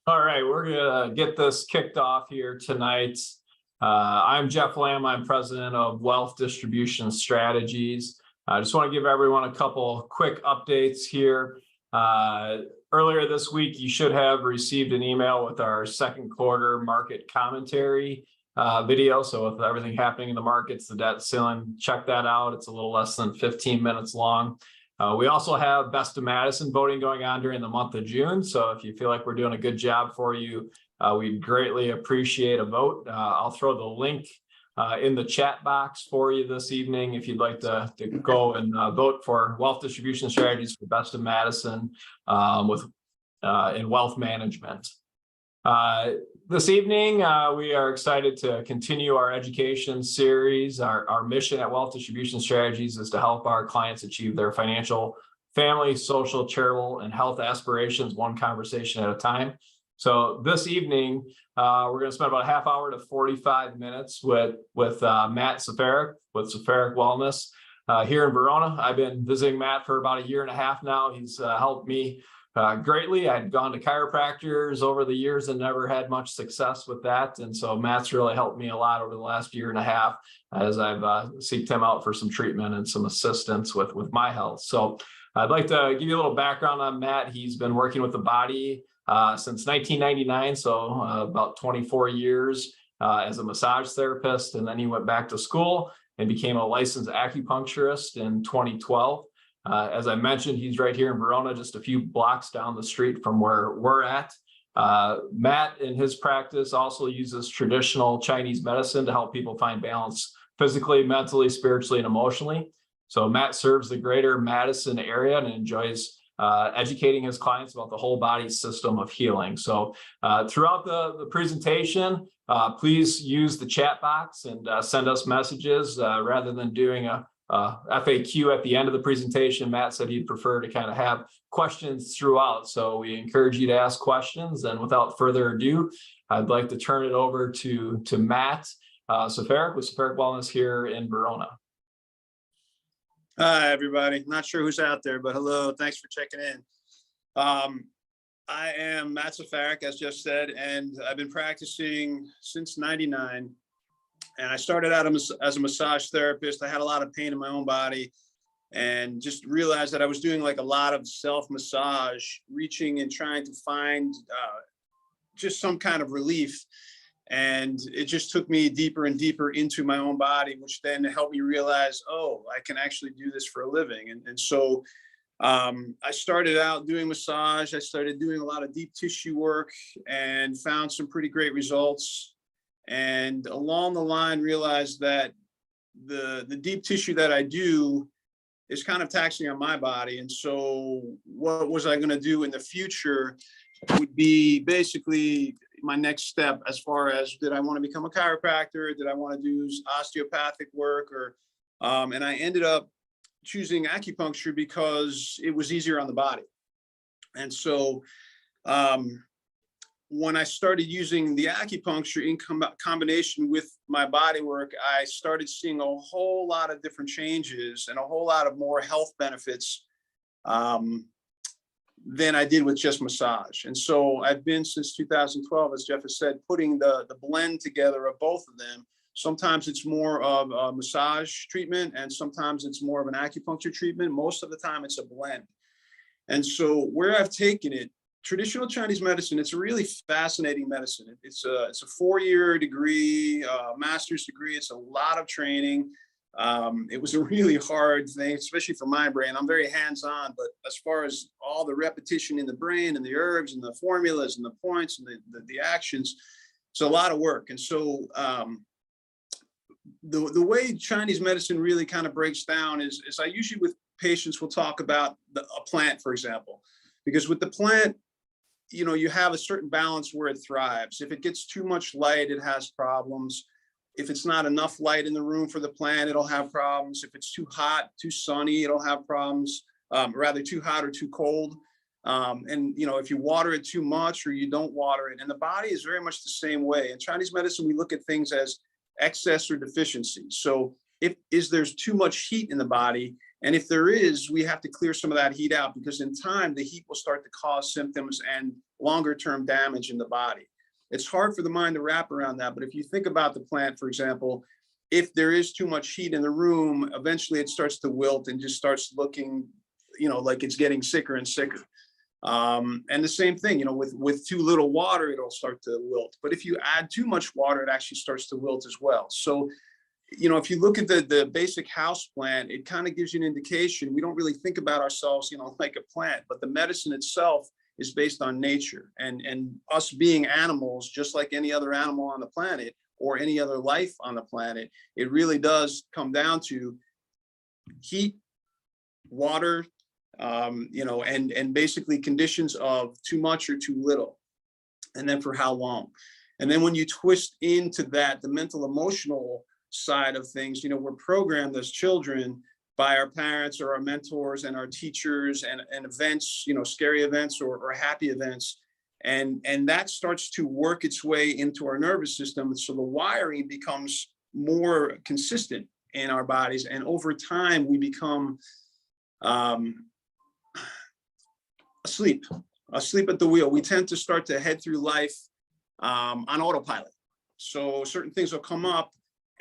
All right, we're gonna get this kicked off here tonight. I'm Jeff Lamb. I'm president of Wealth Distribution Strategies. I just want to give everyone a couple quick updates here. Earlier this week, you should have received an email with our second quarter market commentary video. So with everything happening in the markets, the debt ceiling, check that out. It's a little less than 15 minutes long. We also have Best of Madison voting going on during the month of June. So if you feel like we're doing a good job for you, we'd greatly appreciate a vote. I'll throw the link in the chat box for you this evening if you'd like to go and vote for Wealth Distribution Strategies for Best of Madison in wealth management. This evening, we are excited to continue our education series. Our mission at Wealth Distribution Strategies is to help our clients achieve their financial, family, social, charitable, and health aspirations one conversation at a time. So this evening, we're going to spend about a half hour to 45 minutes with Matt Safaric with Safaric Wellness here in Verona. I've been visiting Matt for about a year and a half now. He's helped me greatly. I'd gone to chiropractors over the years and never had much success with that. And so Matt's really helped me a lot over the last year and a half as I've seeked him out for some treatment and some assistance with my health. So I'd like to give you a little background on Matt. He's been working with the body since 1999, so about 24 years as a massage therapist. And then he went back to school and became a licensed acupuncturist in 2012. As I mentioned, he's right here in Verona, just a few blocks down the street from where we're at. Matt, in his practice, also uses traditional Chinese medicine to help people find balance physically, mentally, spiritually, and emotionally. So Matt serves the greater Madison area and enjoys educating his clients about the whole body system of healing. So throughout the presentation, please use the chat box and send us messages rather than doing a FAQ at the end of the presentation. Matt said he'd prefer to kind of have questions throughout. So we encourage you to ask questions. And without further ado, I'd like to turn it over to Matt Safaric with Safaric Wellness here in Verona. Hi, everybody. Not sure who's out there, but hello. Thanks for checking in. I am Matt Safaric, as Jeff said, and I've been practicing since '99. And I started out as a massage therapist. I had a lot of pain in my own body and just realized that I was doing like a lot of self-massage, reaching and trying to find just some kind of relief. And it just took me deeper and deeper into my own body, which then helped me realize, oh, I can actually do this for a living. And so I started out doing massage. I started doing a lot of deep tissue work and found some pretty great results. And along the line, realized that the deep tissue that I do is kind of taxing on my body. And so what was I going to do in the future would be basically my next step as far as, did I want to become a chiropractor? Did I want to do osteopathic work? Or and I ended up choosing acupuncture because it was easier on the body. And so when I started using the acupuncture in combination with my body work, I started seeing a whole lot of different changes and a whole lot of more health benefits than I did with just massage. And so I've been since 2012, as Jeff has said, putting the blend together of both of them. Sometimes it's more of a massage treatment and sometimes it's more of an acupuncture treatment. Most of the time it's a blend. And so where I've taken it, traditional Chinese medicine, it's a really fascinating medicine. It's a 4-year degree, master's degree. It's a lot of training. It was a really hard thing, especially for my brain. I'm very hands-on, but as far as all the repetition in the brain and the herbs and the formulas and the points and the actions, it's a lot of work. And so the way Chinese medicine really kind of breaks down is I usually with patients will talk about a plant, for example, because with the plant, you know, you have a certain balance where it thrives. If it gets too much light, it has problems. If it's not enough light in the room for the plant, it'll have problems. If it's too hot, too sunny, it'll have problems, rather too hot or too cold. And, you know, if you water it too much or you don't water it, and the body is very much the same way. In Chinese medicine, we look at things as excess or deficiency. So is there's too much heat in the body. And if there is, we have to clear some of that heat out, because in time, the heat will start to cause symptoms and longer term damage in the body. It's hard for the mind to wrap around that. But if you think about the plant, for example, if there is too much heat in the room, eventually it starts to wilt and just starts looking, like it's getting sicker and sicker. And the same thing, with too little water, it'll start to wilt. But if you add too much water, it actually starts to wilt as well. So, if you look at the basic house plant, it kind of gives you an indication. We don't really think about ourselves, like a plant, but the medicine itself is based on nature, and us being animals, just like any other animal on the planet or any other life on the planet. It really does come down to heat, water, and basically conditions of too much or too little, and then for how long. And then when you twist into that, the mental emotional side of things, we're programmed as children by our parents or our mentors and our teachers and events, scary events or happy events. And that starts to work its way into our nervous system. So the wiring becomes more consistent in our bodies. And over time, we become asleep at the wheel. We tend to start to head through life on autopilot. So certain things will come up,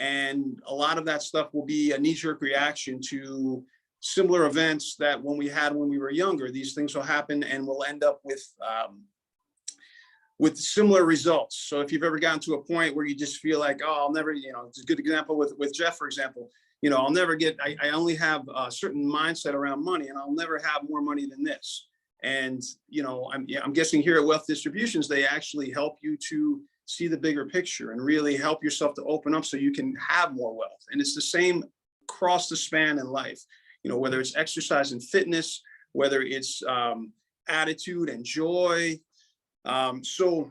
and a lot of that stuff will be a knee-jerk reaction to similar events that when we were younger. These things will happen, and we'll end up with similar results. So if you've ever gotten to a point where you just feel like, oh, I'll never, it's a good example with Jeff, for example. I'll never get. I only have a certain mindset around money, and I'll never have more money than this. And I'm guessing here at Wealth Distributions, they actually help you to see the bigger picture and really help yourself to open up so you can have more wealth. And it's the same across the span in life, whether it's exercise and fitness, whether it's attitude and joy. So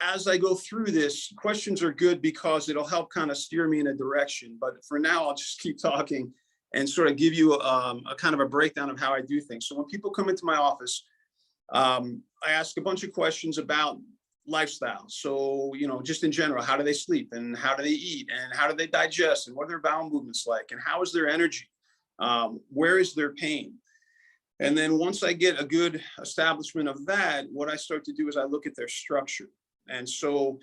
as I go through this, questions are good because it'll help kind of steer me in a direction. But for now, I'll just keep talking and sort of give you a kind of a breakdown of how I do things. So when people come into my office, I ask a bunch of questions about lifestyle. So, just in general, how do they sleep, and how do they eat, and how do they digest, and what are their bowel movements like, and how is their energy? Where is their pain? And then once I get a good establishment of that, what I start to do is I look at their structure. And so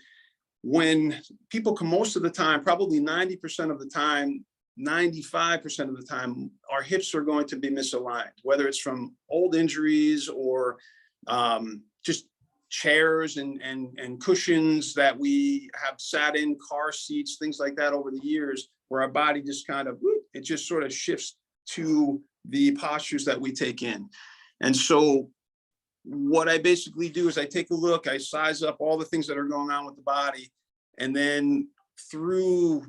when people come, most of the time, probably 90% of the time, 95% of the time, our hips are going to be misaligned, whether it's from old injuries or just chairs and cushions that we have sat in, car seats, things like that over the years, where our body just kind of, it just sort of shifts to the postures that we take in. And so what I basically do is I take a look, I size up all the things that are going on with the body, and then through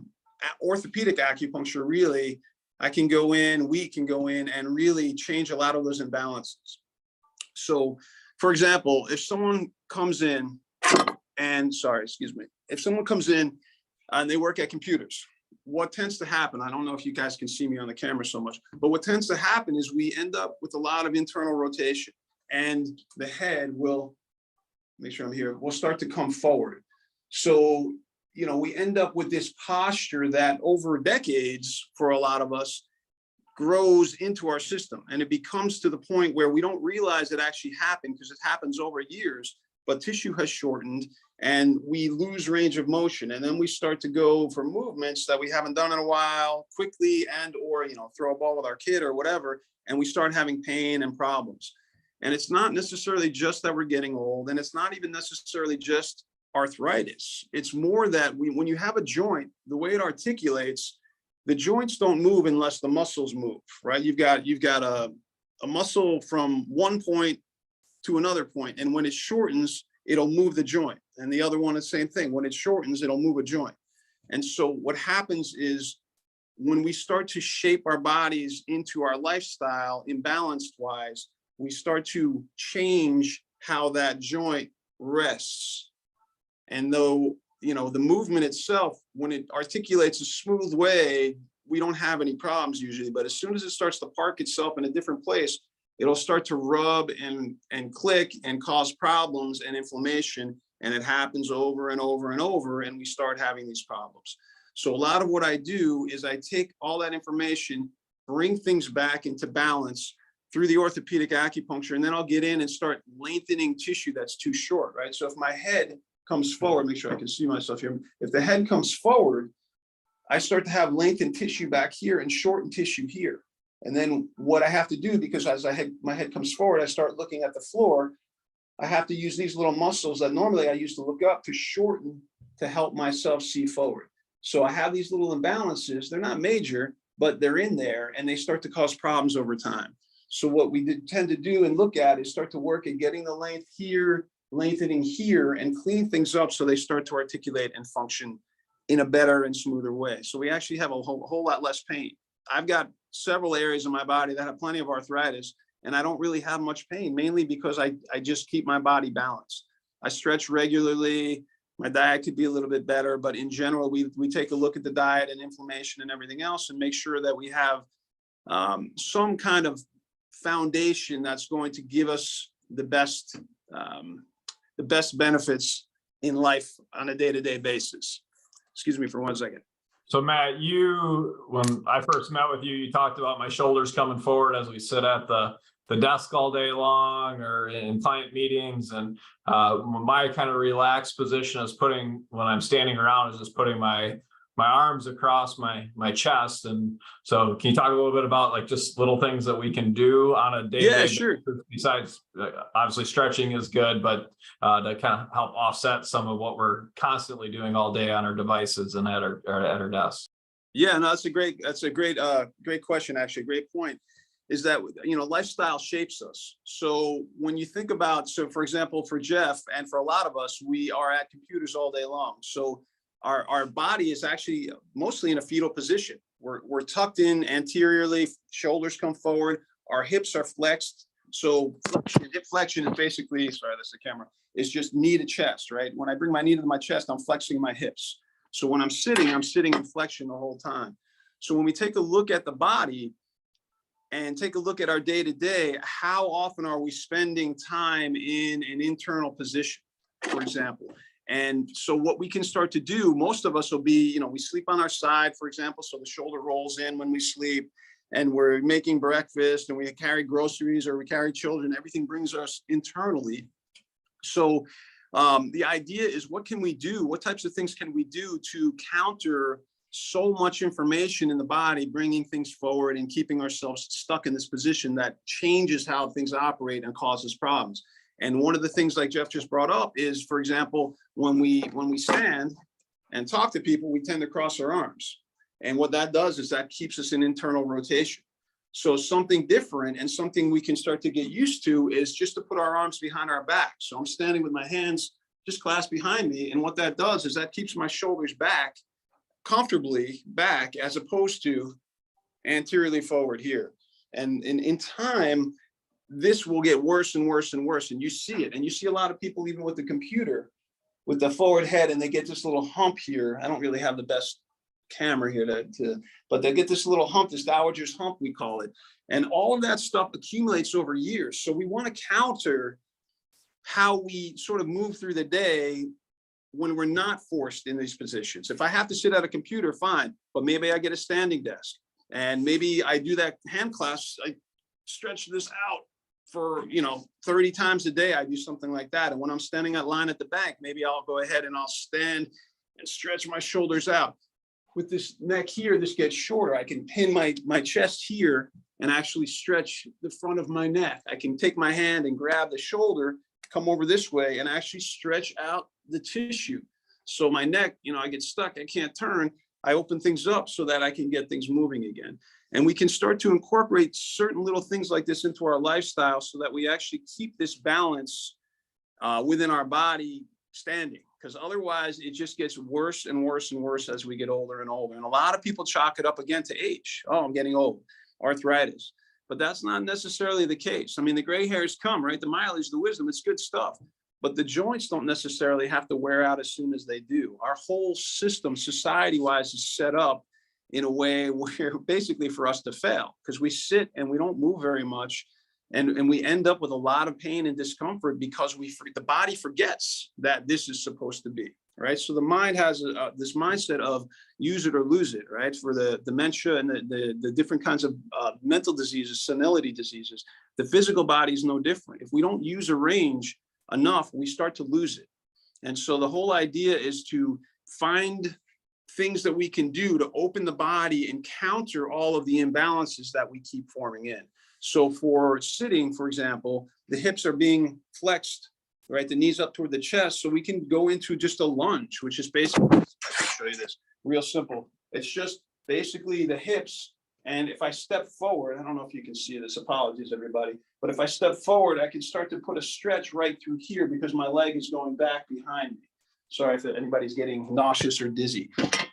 orthopedic acupuncture, really, we can go in and really change a lot of those imbalances. So, for example, if someone comes in and, if someone comes in and they work at computers, what tends to happen, I don't know if you guys can see me on the camera so much, but what tends to happen is we end up with a lot of internal rotation, and the head will, make sure I'm here, will start to come forward. So, we end up with this posture that over decades, for a lot of us, grows into our system, and it becomes to the point where we don't realize it actually happened, because it happens over years, but tissue has shortened and we lose range of motion. And then we start to go for movements that we haven't done in a while quickly, and or throw a ball with our kid or whatever, and we start having pain and problems. And it's not necessarily just that we're getting old, and it's not even necessarily just arthritis. It's more that when you have a joint, the way it articulates, the joints don't move unless the muscles move, right? You've got a muscle from one point to another point, and when it shortens, it'll move the joint. And the other one, the same thing. When it shortens, it'll move a joint. And so what happens is when we start to shape our bodies into our lifestyle, imbalanced wise, we start to change how that joint rests. And though the movement itself, when it articulates a smooth way, we don't have any problems usually. But as soon as it starts to park itself in a different place, it'll start to rub and click and cause problems and inflammation. And it happens over and over and over, and we start having these problems. So a lot of what I do is I take all that information, bring things back into balance through the orthopedic acupuncture, and then I'll get in and start lengthening tissue that's too short, right? So if my head comes forward, make sure I can see myself here. If the head comes forward, I start to have lengthened tissue back here and shortened tissue here. And then what I have to do, because as my head comes forward, I start looking at the floor, I have to use these little muscles that normally I used to look up to shorten to help myself see forward. So I have these little imbalances. They're not major, but they're in there and they start to cause problems over time. So what we tend to do and look at is start to work at getting the length here, lengthening here, and clean things up so they start to articulate and function in a better and smoother way. So we actually have a whole lot less pain. I've got several areas of my body that have plenty of arthritis, and I don't really have much pain, mainly because I just keep my body balanced. I stretch regularly. My diet could be a little bit better, but in general, we take a look at the diet and inflammation and everything else and make sure that we have some kind of foundation that's going to give us the best benefits in life on a day-to-day basis. Excuse me for 1 second. So Matt, when I first met with you, you talked about my shoulders coming forward as we sit at the desk all day long or in client meetings. And my kind of relaxed position is when I'm standing around, is just putting my arms across my chest. And so can you talk a little bit about like just little things that we can do on a day-to-day Yeah, sure. basis, besides obviously stretching is good, but to kind of help offset some of what we're constantly doing all day on our devices and at our desks? Yeah, no, that's a great question, actually. Great point. Is that, lifestyle shapes us. So when you think about, so for example, for Jeff and for a lot of us, we are at computers all day long. So our body is actually mostly in a fetal position. We're tucked in anteriorly, shoulders come forward, our hips are flexed. So hip flexion is basically, sorry, that's the camera, is just knee to chest, right? When I bring my knee to my chest, I'm flexing my hips. So when I'm sitting in flexion the whole time. So when we take a look at the body and take a look at our day-to-day, how often are we spending time in an internal position, for example? And so what we can start to do, most of us will be, we sleep on our side, for example, so the shoulder rolls in when we sleep, and we're making breakfast and we carry groceries or we carry children, everything brings us internally. So the idea is, what can we do? What types of things can we do to counter so much information in the body, bringing things forward and keeping ourselves stuck in this position that changes how things operate and causes problems? And one of the things, like Jeff just brought up, is, for example, when we stand and talk to people, we tend to cross our arms. And what that does is that keeps us in internal rotation. So something different and something we can start to get used to is just to put our arms behind our back. So I'm standing with my hands just clasped behind me. And what that does is that keeps my shoulders back, comfortably back, as opposed to anteriorly forward here. And in time, this will get worse and worse and worse. And you see it. And you see a lot of people, even with the computer, with the forward head, and they get this little hump here. I don't really have the best camera here but they get this little hump, this dowager's hump, we call it. And all of that stuff accumulates over years. So we want to counter how we sort of move through the day when we're not forced in these positions. If I have to sit at a computer, fine, but maybe I get a standing desk and maybe I do that hand clasp. I stretch this out for 30 times a day. I do something like that. And when I'm standing at line at the bank, maybe I'll go ahead and I'll stand and stretch my shoulders out. With this neck here, this gets shorter. I can pin my chest here and actually stretch the front of my neck. I can take my hand and grab the shoulder, come over this way, and actually stretch out the tissue. So my neck, I get stuck, I can't turn. I open things up so that I can get things moving again. And we can start to incorporate certain little things like this into our lifestyle so that we actually keep this balance within our body standing. Because otherwise it just gets worse and worse and worse as we get older and older. And a lot of people chalk it up again to age. Oh, I'm getting old, arthritis. But that's not necessarily the case. I mean, the gray hairs come, right? The mileage, the wisdom, it's good stuff. But the joints don't necessarily have to wear out as soon as they do. Our whole system, society-wise, is set up in a way where basically for us to fail, because we sit and we don't move very much. And we end up with a lot of pain and discomfort because the body forgets that this is supposed to be. right? So the mind has this mindset of use it or lose it, right? For the dementia and the different kinds of mental diseases, senility diseases, the physical body is no different. If we don't use a range enough, we start to lose it. And so the whole idea is to find things that we can do to open the body and counter all of the imbalances that we keep forming in. So for sitting, for example, the hips are being flexed, right? The knees up toward the chest. So we can go into just a lunge, which is basically, I'll show you this, real simple. It's just basically the hips. And if I step forward, I don't know if you can see this, apologies everybody, but if I step forward, I can start to put a stretch right through here because my leg is going back behind me. Sorry if anybody's getting nauseous or dizzy.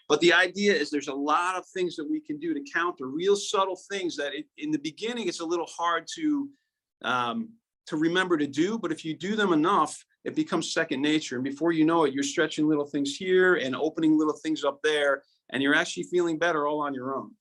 But the idea is there's a lot of things that we can do to counter, real subtle things that in the beginning, it's a little hard to remember to do. But if you do them enough, it becomes second nature. And before you know it, you're stretching little things here and opening little things up there, and you're actually feeling better all on your own.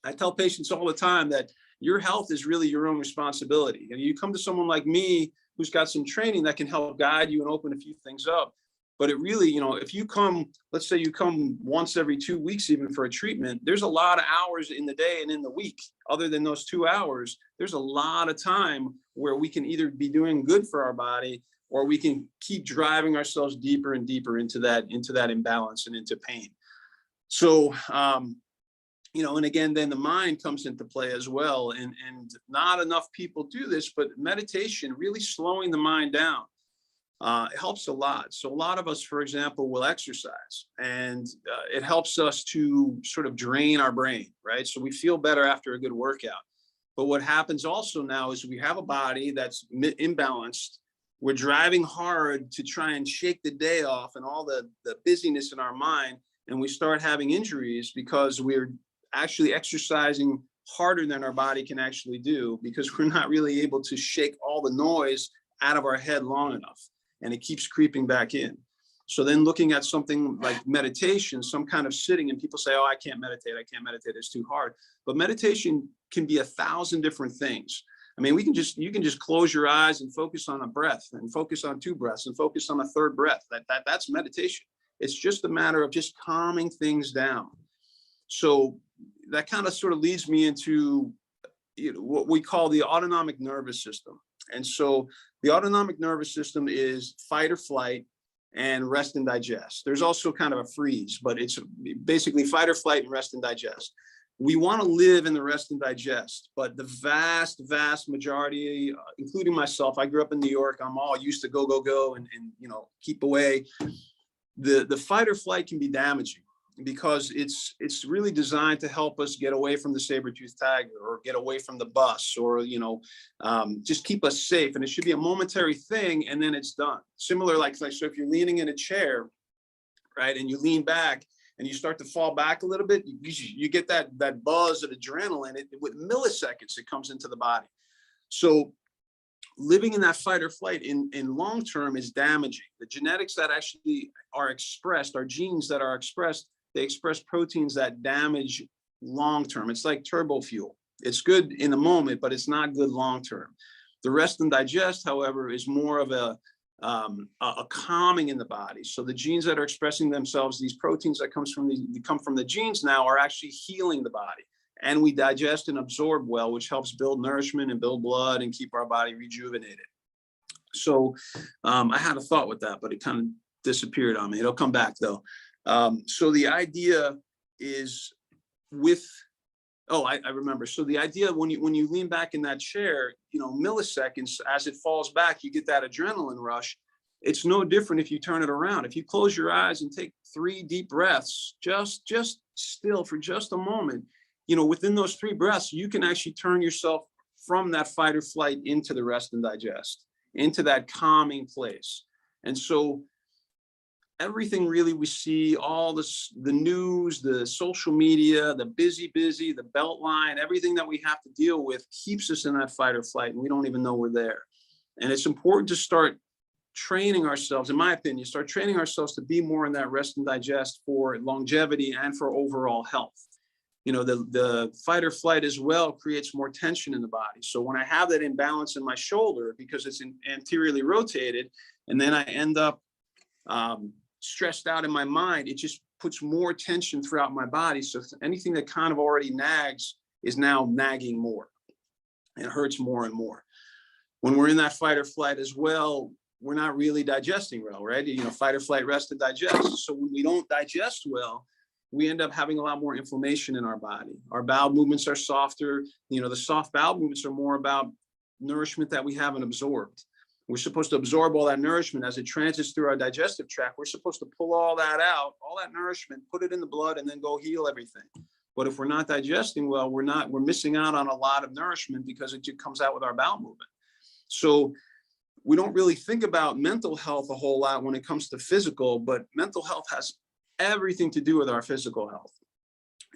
I tell patients all the time that your health is really your own responsibility. And you come to someone like me who's got some training that can help guide you and open a few things up. But it really, if you come, let's say you come once every 2 weeks, even for a treatment, there's a lot of hours in the day and in the week. Other than those 2 hours, there's a lot of time where we can either be doing good for our body, or we can keep driving ourselves deeper and deeper into that imbalance and into pain. So, and again, then the mind comes into play as well. And not enough people do this, but meditation, really slowing the mind down. It helps a lot. So a lot of us, for example, will exercise, and it helps us to sort of drain our brain, right? So we feel better after a good workout. But what happens also now is we have a body that's imbalanced. We're driving hard to try and shake the day off and all the busyness in our mind. And we start having injuries because we're actually exercising harder than our body can actually do, because we're not really able to shake all the noise out of our head long enough. And it keeps creeping back in. So then looking at something like meditation, some kind of sitting, and people say, oh, I can't meditate, it's too hard. But meditation can be 1,000 different things. I mean, you can just close your eyes and focus on a breath, and focus on 2 breaths, and focus on a 3rd breath. That's meditation. It's just a matter of just calming things down. So that kind of sort of leads me into what we call the autonomic nervous system. And so the autonomic nervous system is fight or flight and rest and digest. There's also kind of a freeze, but it's basically fight or flight and rest and digest. We want to live in the rest and digest, but the vast, vast majority, including myself, I grew up in New York. I'm all used to go and keep away. The fight or flight can be damaging, because it's really designed to help us get away from the saber-toothed tiger, or get away from the bus, or just keep us safe. And it should be a momentary thing, and then it's done. Similar, like so if you're leaning in a chair, right, and you lean back and you start to fall back a little bit, you get that buzz of adrenaline. With milliseconds, it comes into the body. So living in that fight or flight in long term is damaging. The genetics that actually are expressed, our genes that are expressed, they express proteins that damage long term. It's like turbo fuel. It's good in the moment, but it's not good long term. The rest and digest, however, is more of a calming in the body. So the genes that are expressing themselves, these proteins that come from the genes now, are actually healing the body. And we digest and absorb well, which helps build nourishment and build blood and keep our body rejuvenated. So I had a thought with that, but it kind of disappeared on me. It'll come back though. So the idea is I remember. So the idea, when you lean back in that chair, milliseconds, as it falls back, you get that adrenaline rush. It's no different if you turn it around. If you close your eyes and take 3 deep breaths, just still for just a moment, within those 3 breaths, you can actually turn yourself from that fight or flight into the rest and digest, into that calming place. And so everything really we see, all this, the news, the social media, the busy, the belt line, everything that we have to deal with keeps us in that fight or flight, and we don't even know we're there. And it's important to start training ourselves, in my opinion, to be more in that rest and digest for longevity and for overall health. The fight or flight as well creates more tension in the body. So when I have that imbalance in my shoulder, because it's anteriorly rotated, and then I end up stressed out in my mind, it just puts more tension throughout my body. So anything that kind of already nags is now nagging more. It hurts more and more. When we're in that fight or flight as well, we're not really digesting well, right? You know, fight or flight, rest and digest. So when we don't digest well, we end up having a lot more inflammation in our body. Our bowel movements are softer. You know, the soft bowel movements are more about nourishment that we haven't absorbed. We're supposed to absorb all that nourishment as it transits through our digestive tract. We're supposed to pull all that out, all that nourishment, put it in the blood, and then go heal everything. But if we're not digesting well, we're missing out on a lot of nourishment because it just comes out with our bowel movement. So we don't really think about mental health a whole lot when it comes to physical, but mental health has everything to do with our physical health.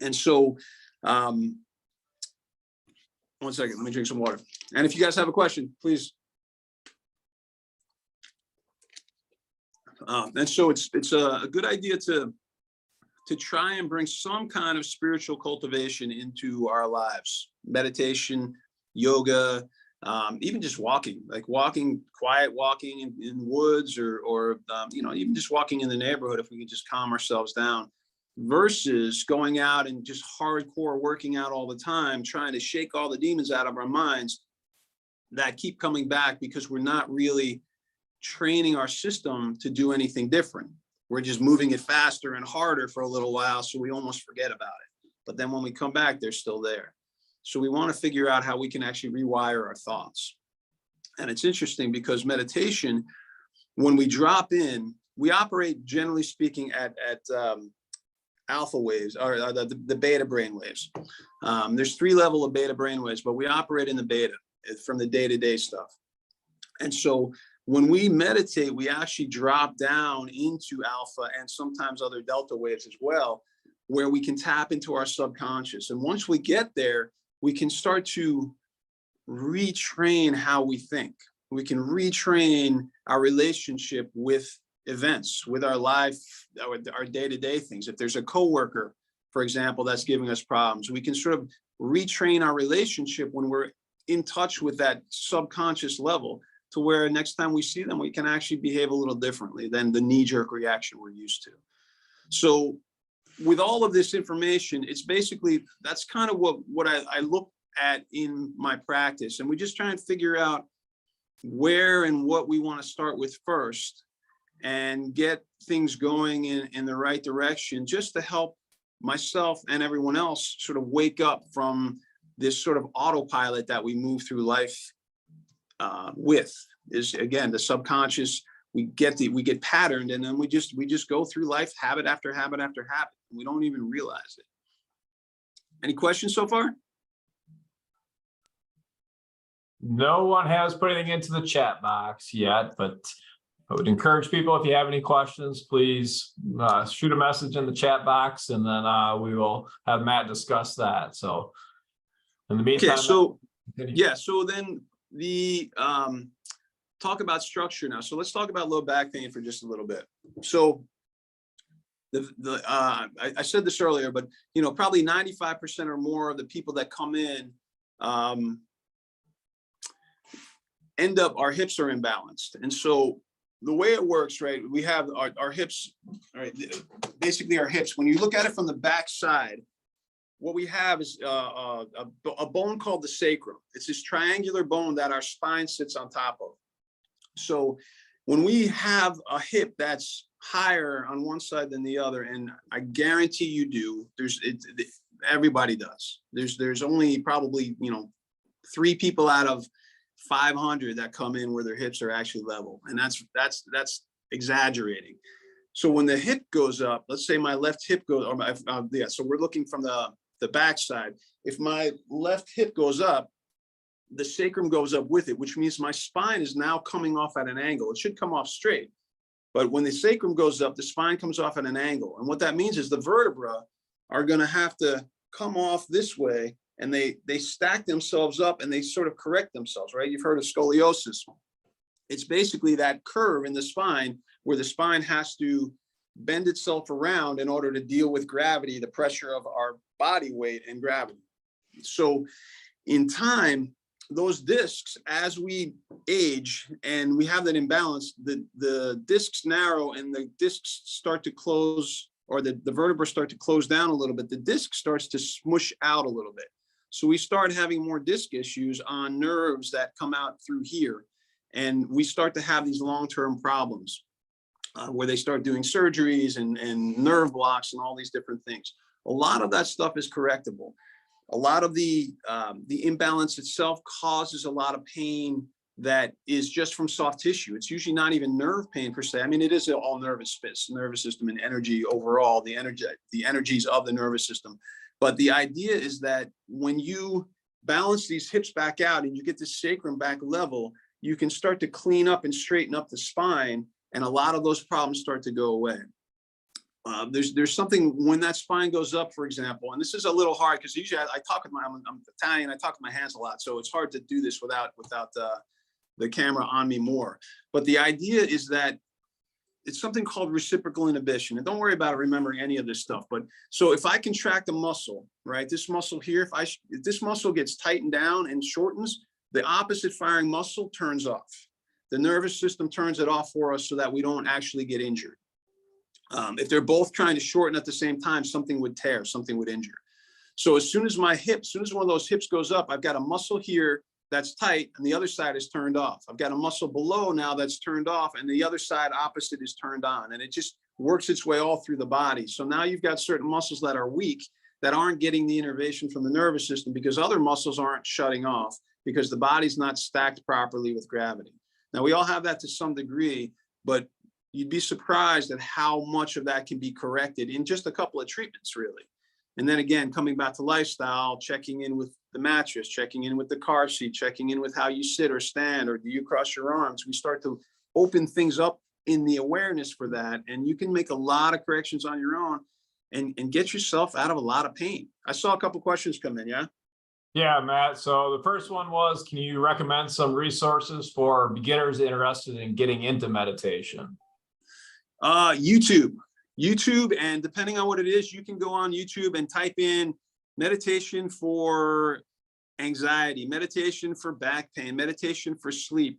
And so, one second, let me drink some water. And if you guys have a question, please. And so it's a good idea to try and bring some kind of spiritual cultivation into our lives. Meditation, yoga, even just walking, like quiet walking in woods or you know, even just walking in the neighborhood, if we can just calm ourselves down, versus going out and just hardcore working out all the time, trying to shake all the demons out of our minds that keep coming back because we're not really training our system to do anything different. We're just moving it faster and harder for a little while, so we almost forget about it. But then when we come back, they're still there. So we want to figure out how we can actually rewire our thoughts. And it's interesting because meditation, when we drop in, we operate, generally speaking, at alpha waves, or the beta brain waves. There's 3 levels of beta brain waves, but we operate in the beta from the day-to-day stuff. And so when we meditate, we actually drop down into alpha and sometimes other delta waves as well, where we can tap into our subconscious. And once we get there, we can start to retrain how we think. We can retrain our relationship with events, with our life, our day-to-day things. If there's a coworker, for example, that's giving us problems, we can sort of retrain our relationship when we're in touch with that subconscious level, to where next time we see them, we can actually behave a little differently than the knee-jerk reaction we're used to. So with all of this information, it's basically, that's kind of what I look at in my practice. And we just try and figure out where and what we want to start with first and get things going in the right direction, just to help myself and everyone else sort of wake up from this sort of autopilot that we move through life with. Is, again, the subconscious. We get patterned, and then we just go through life, habit after habit after habit, and we don't even realize it. Any questions so far? No one has put anything into the chat box yet, but I would encourage people, if you have any questions, please shoot a message in the chat box, and then we will have Matt discuss that. So in the meantime, okay, so yeah, so then the talk about structure now. So let's talk about low back pain for just a little bit. So I said this earlier, but you know, probably 95% or more of the people that come in end up, our hips are imbalanced. And so the way it works, right, we have our hips, right, basically our hips, when you look at it from the back side, what we have is a bone called the sacrum. It's this triangular bone that our spine sits on top of. So when we have a hip that's higher on one side than the other, and I guarantee you do, everybody does. There's only probably, you know, 3 people out of 500 that come in where their hips are actually level, and that's exaggerating. So when the hip goes up, let's say my left hip goes, so we're looking from the back side. If my left hip goes up, the sacrum goes up with it, which means my spine is now coming off at an angle. It should come off straight, but when the sacrum goes up, the spine comes off at an angle. And what that means is the vertebra are going to have to come off this way, and they stack themselves up and they sort of correct themselves, right? You've heard of scoliosis. It's basically that curve in the spine where the spine has to bend itself around in order to deal with gravity, the pressure of our body weight and gravity. So in time, those discs, as we age and we have that imbalance, the discs narrow and the discs start to close, or the vertebrae start to close down a little bit. The disc starts to smush out a little bit. So we start having more disc issues on nerves that come out through here. And we start to have these long-term problems where they start doing surgeries and nerve blocks and all these different things. A lot of that stuff is correctable. A lot of the imbalance itself causes a lot of pain that is just from soft tissue. It's usually not even nerve pain per se. I mean, it is all nervous system and energy overall, the energies of the nervous system. But the idea is that when you balance these hips back out and you get the sacrum back level, you can start to clean up and straighten up the spine, and a lot of those problems start to go away. There's something when that spine goes up, for example, and this is a little hard because usually I talk with I'm Italian, I talk with my hands a lot, so it's hard to do this without the camera on me more. But the idea is that it's something called reciprocal inhibition, and don't worry about remembering any of this stuff. But so if I contract a muscle, right, this muscle here, if this muscle gets tightened down and shortens, the opposite firing muscle turns off. The nervous system turns it off for us so that we don't actually get injured. If they're both trying to shorten at the same time, something would tear, something would injure. So as soon as one of those hips goes up, I've got a muscle here that's tight and the other side is turned off. I've got a muscle below now that's turned off and the other side opposite is turned on, and it just works its way all through the body. So now you've got certain muscles that are weak that aren't getting the innervation from the nervous system because other muscles aren't shutting off because the body's not stacked properly with gravity. Now we all have that to some degree, but you'd be surprised at how much of that can be corrected in just a couple of treatments, really. And then again, coming back to lifestyle, checking in with the mattress, checking in with the car seat, checking in with how you sit or stand, or do you cross your arms? We start to open things up in the awareness for that. And you can make a lot of corrections on your own and get yourself out of a lot of pain. I saw a couple questions come in, yeah? Yeah, Matt. So the first one was, can you recommend some resources for beginners interested in getting into meditation? YouTube, and depending on what it is, you can go on YouTube and type in meditation for anxiety, meditation for back pain, meditation for sleep.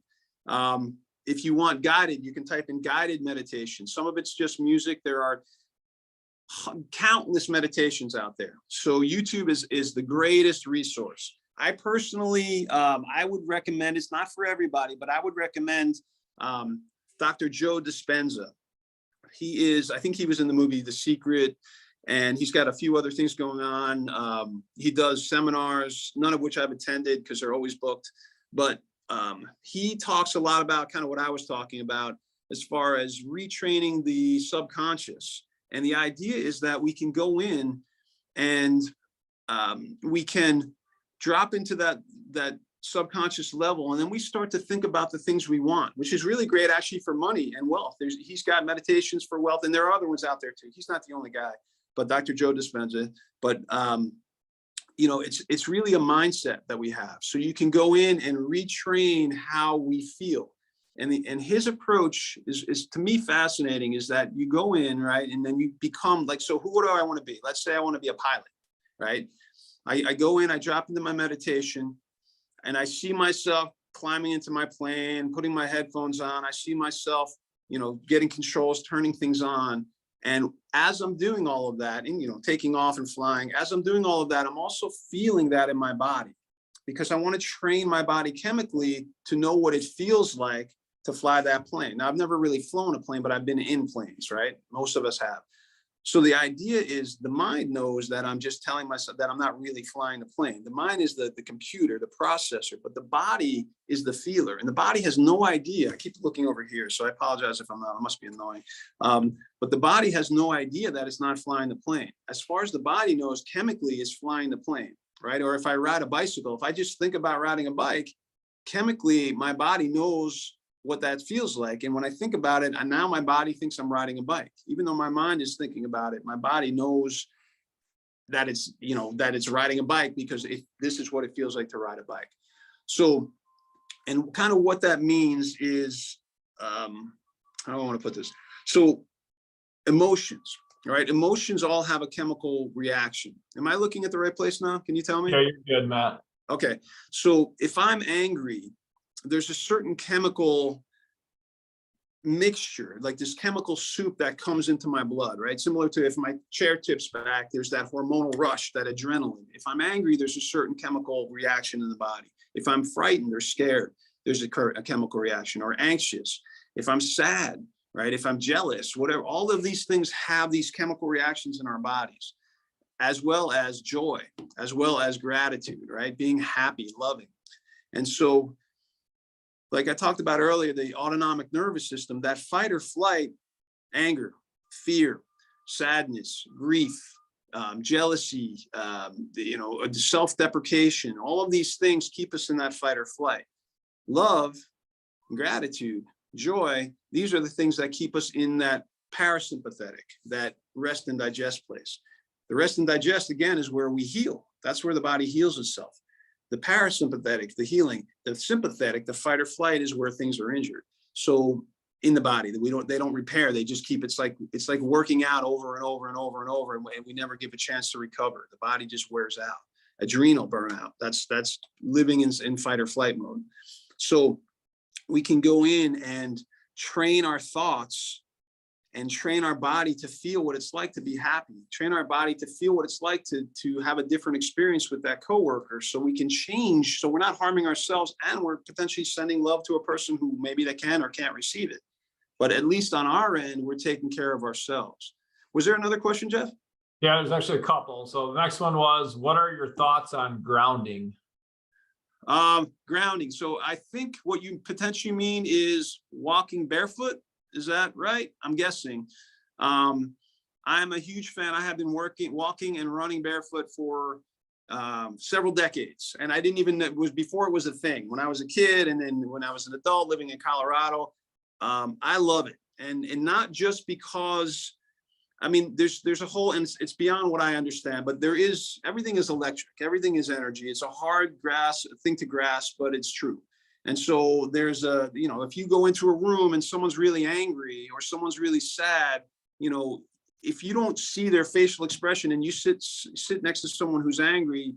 If you want guided, you can type in guided meditation. Some of it's just music. There are countless meditations out there. So YouTube is the greatest resource. I personally, I would recommend, it's not for everybody, but I would recommend Dr. Joe Dispenza. I think he was in the movie The Secret, and he's got a few other things going on. He does seminars, none of which I've attended because they're always booked, but he talks a lot about kind of what I was talking about as far as retraining the subconscious. And the idea is that we can go in and we can drop into that subconscious level, and then we start to think about the things we want, which is really great actually for money and wealth. He's got meditations for wealth, and there are other ones out there too. He's not the only guy, but Dr. Joe Dispenza. But you know, it's really a mindset that we have. So you can go in and retrain how we feel. And his approach is to me fascinating, is that you go in, right, and then you become like, so who do I want to be? Let's say I want to be a pilot, right? I go in, I drop into my meditation, and I see myself climbing into my plane, putting my headphones on. I see myself, you know, getting controls, turning things on. And as I'm doing all of that and, you know, taking off and flying, as I'm doing all of that, I'm also feeling that in my body, because I want to train my body chemically to know what it feels like to fly that plane. Now, I've never really flown a plane, but I've been in planes, right? Most of us have. So the idea is the mind knows that I'm just telling myself that I'm not really flying the plane. The mind is the computer, the processor, but the body is the feeler, and the body has no idea. I keep looking over here, so I apologize if I'm not, I must be annoying. But the body has no idea that it's not flying the plane. As far as the body knows, chemically it's flying the plane, right? Or if I ride a bicycle, if I just think about riding a bike, chemically my body knows what that feels like. And when I think about it, and now my body thinks I'm riding a bike, even though my mind is thinking about it, my body knows that it's, you know, that it's riding a bike, because this is what it feels like to ride a bike. So, and kind of what that means is, how do I want to put this? So emotions, right? Emotions all have a chemical reaction. Am I looking at the right place now? Can you tell me? Yeah, you're good, Matt. Okay. So if I'm angry, there's a certain chemical mixture, like this chemical soup that comes into my blood, right? Similar to if my chair tips back, there's that hormonal rush, that adrenaline. If I'm angry, there's a certain chemical reaction in the body. If I'm frightened or scared, there's a chemical reaction, or anxious. If I'm sad, right? If I'm jealous, whatever, all of these things have these chemical reactions in our bodies, as well as joy, as well as gratitude, right? Being happy, loving. And so, like I talked about earlier, the autonomic nervous system, that fight or flight, anger, fear, sadness, grief, jealousy, self-deprecation, all of these things keep us in that fight or flight. Love, gratitude, joy, these are the things that keep us in that parasympathetic, that rest and digest place. The rest and digest, again, is where we heal. That's where the body heals itself. The parasympathetic, the healing, the sympathetic, the fight or flight, is where things are injured. So in the body, they don't repair. They just keep, it's like working out over and over and over and over, and we never give a chance to recover. The body just wears out. Adrenal burnout. That's living in fight or flight mode. So we can go in and train our thoughts and train our body to feel what it's like to be happy, train our body to feel what it's like to have a different experience with that coworker, so we can change, so we're not harming ourselves, and we're potentially sending love to a person who maybe they can or can't receive it. But at least on our end, we're taking care of ourselves. Was there another question, Jeff? Yeah, there's actually a couple. So the next one was, what are your thoughts on grounding? Grounding. So I think what you potentially mean is walking barefoot. Is that right? I'm guessing. I'm a huge fan. I have been walking and running barefoot for several decades. And I didn't even, it was before it was a thing. When I was a kid, and then when I was an adult living in Colorado, I love it. And not just because, I mean, there's a whole, and it's beyond what I understand, but everything is electric. Everything is energy. It's a hard thing to grasp, but it's true. And so there's if you go into a room and someone's really angry or someone's really sad, if you don't see their facial expression and you sit next to someone who's angry,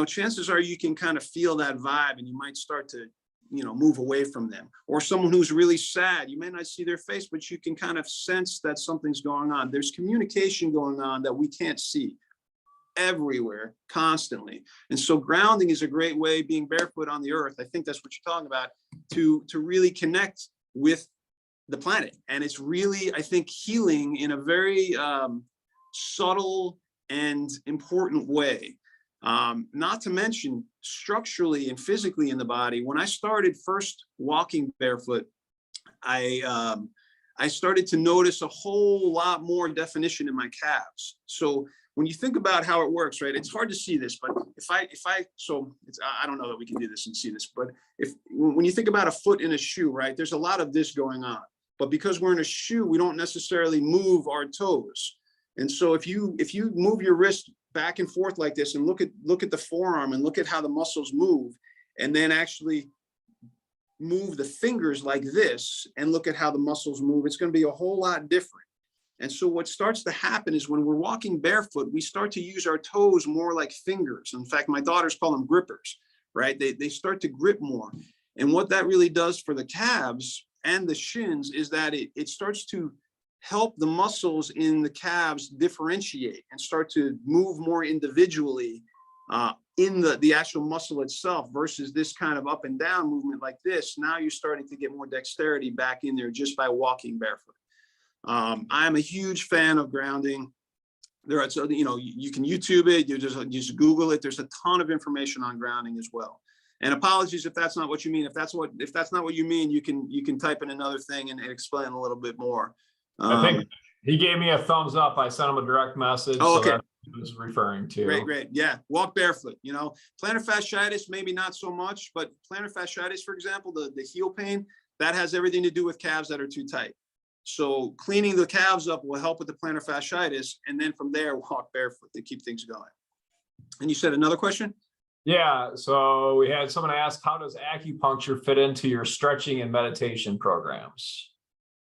chances are you can kind of feel that vibe, and you might start to, move away from them. Or someone who's really sad, you may not see their face, but you can kind of sense that something's going on. There's communication going on that we can't see everywhere, constantly. And so grounding is a great way, being barefoot on the earth, I think that's what you're talking about, to really connect with the planet. And it's really, I think, healing in a very subtle and important way. Not to mention structurally and physically in the body. When I started first walking barefoot, I started to notice a whole lot more definition in my calves. So when you think about how it works, right, it's hard to see this, but I don't know that we can do this and see this, but when you think about a foot in a shoe, right, there's a lot of this going on. But because we're in a shoe, we don't necessarily move our toes. And so if you move your wrist back and forth like this, and look at the forearm, and look at how the muscles move, and then actually move the fingers like this and look at how the muscles move, it's going to be a whole lot different. And so what starts to happen is when we're walking barefoot, we start to use our toes more like fingers. In fact, my daughters call them grippers, right? They start to grip more. And what that really does for the calves and the shins is that it starts to help the muscles in the calves differentiate and start to move more individually in the actual muscle itself, versus this kind of up and down movement like this. Now you're starting to get more dexterity back in there just by walking barefoot. I'm a huge fan of grounding. There are, you can YouTube it, you just Google it. There's a ton of information on grounding as well. And apologies if that's not what you mean. If that's not what you mean, you can type in another thing and explain a little bit more. I think he gave me a thumbs up. I sent him a direct message. Oh, okay. So that's what he was referring to. Great. Yeah. Walk barefoot. Plantar fasciitis, maybe not so much, but plantar fasciitis, for example, the heel pain, that has everything to do with calves that are too tight. So cleaning the calves up will help with the plantar fasciitis, and then from there, walk barefoot to keep things going. And you said another question? Yeah. So we had someone ask, how does acupuncture fit into your stretching and meditation programs?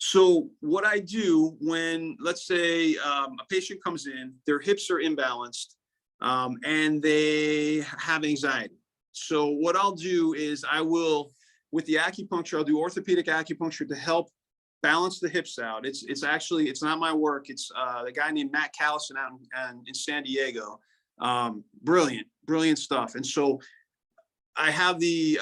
So what I do when, let's say, a patient comes in, their hips are imbalanced, and they have anxiety. So what I'll do is I will, with the acupuncture, I'll do orthopedic acupuncture to help balance the hips out. It's actually, it's not my work. It's the guy named Matt Callison out in San Diego. Brilliant stuff. And so I have the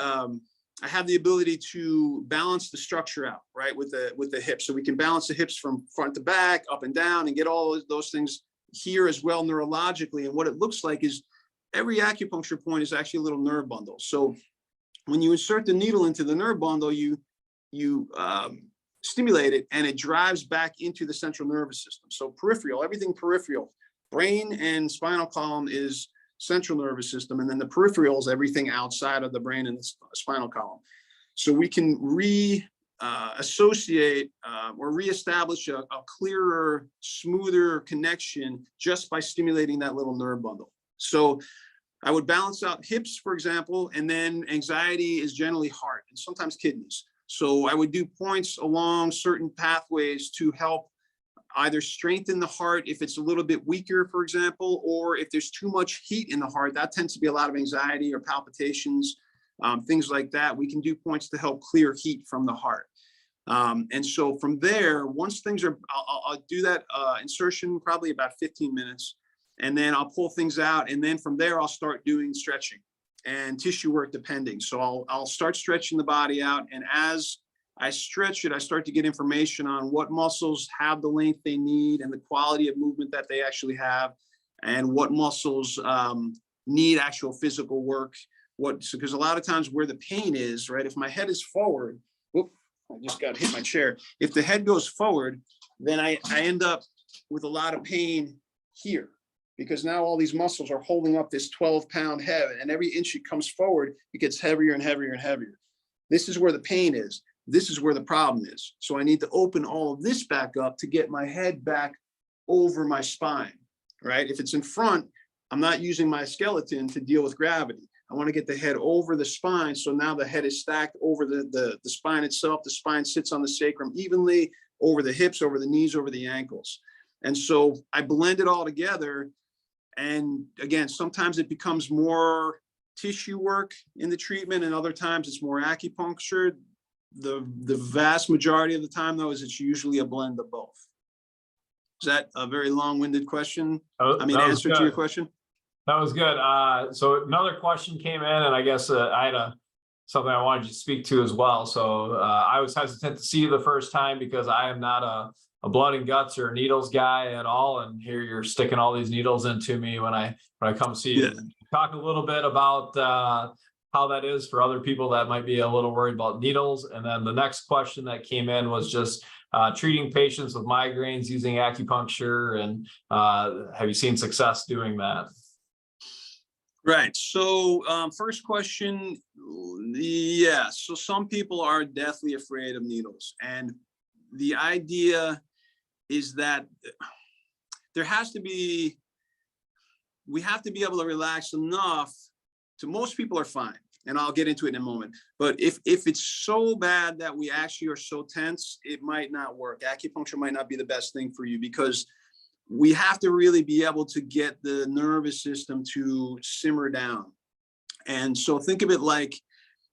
ability to balance the structure out, right, with the hips. So we can balance the hips from front to back, up and down, and get all those things here as well neurologically. And what it looks like is every acupuncture point is actually a little nerve bundle. So when you insert the needle into the nerve bundle, you stimulate it, and it drives back into the central nervous system. So peripheral, everything peripheral, brain and spinal column is central nervous system, and then the peripheral is everything outside of the brain and the spinal column. So we can associate or reestablish a clearer, smoother connection just by stimulating that little nerve bundle. So I would balance out hips, for example, and then anxiety is generally heart and sometimes kidneys. So I would do points along certain pathways to help either strengthen the heart if it's a little bit weaker, for example, or if there's too much heat in the heart, that tends to be a lot of anxiety or palpitations, things like that. We can do points to help clear heat from the heart. And so from there, once things are, I'll do that insertion probably about 15 minutes, and then I'll pull things out. And then from there, I'll start doing stretching and tissue work depending. So I'll start stretching the body out. And as I stretch it, I start to get information on what muscles have the length they need and the quality of movement that they actually have, and what muscles need actual physical work. Because a lot of times where the pain is, right, if my head is forward, whoop, I just got hit my chair. If the head goes forward, then I end up with a lot of pain here, because now all these muscles are holding up this 12-pound head, and every inch it comes forward, it gets heavier and heavier and heavier. This is where the pain is. This is where the problem is. So I need to open all of this back up to get my head back over my spine, right? If it's in front, I'm not using my skeleton to deal with gravity. I want to get the head over the spine. So now the head is stacked over the spine itself. The spine sits on the sacrum evenly, over the hips, over the knees, over the ankles. And so I blend it all together. And again, sometimes it becomes more tissue work in the treatment, and other times it's more acupuncture. The vast majority of the time, though, is it's usually a blend of both. Is that a very long-winded question? Answer to your question? That was good. So another question came in, and I guess I had something I wanted you to speak to as well. So I was hesitant to see you the first time because I am not a blood and guts or needles guy at all. And here you're sticking all these needles into me when I come see you. Yeah. Talk a little bit about how that is for other people that might be a little worried about needles. And then the next question that came in was just treating patients with migraines using acupuncture, and have you seen success doing that? Right. So first question, yeah. So some people are deathly afraid of needles. And the idea is that we have to be able to relax enough. So most people are fine, and I'll get into it in a moment. But if it's so bad that we actually are so tense, it might not work. Acupuncture might not be the best thing for you, because we have to really be able to get the nervous system to simmer down. And so think of it like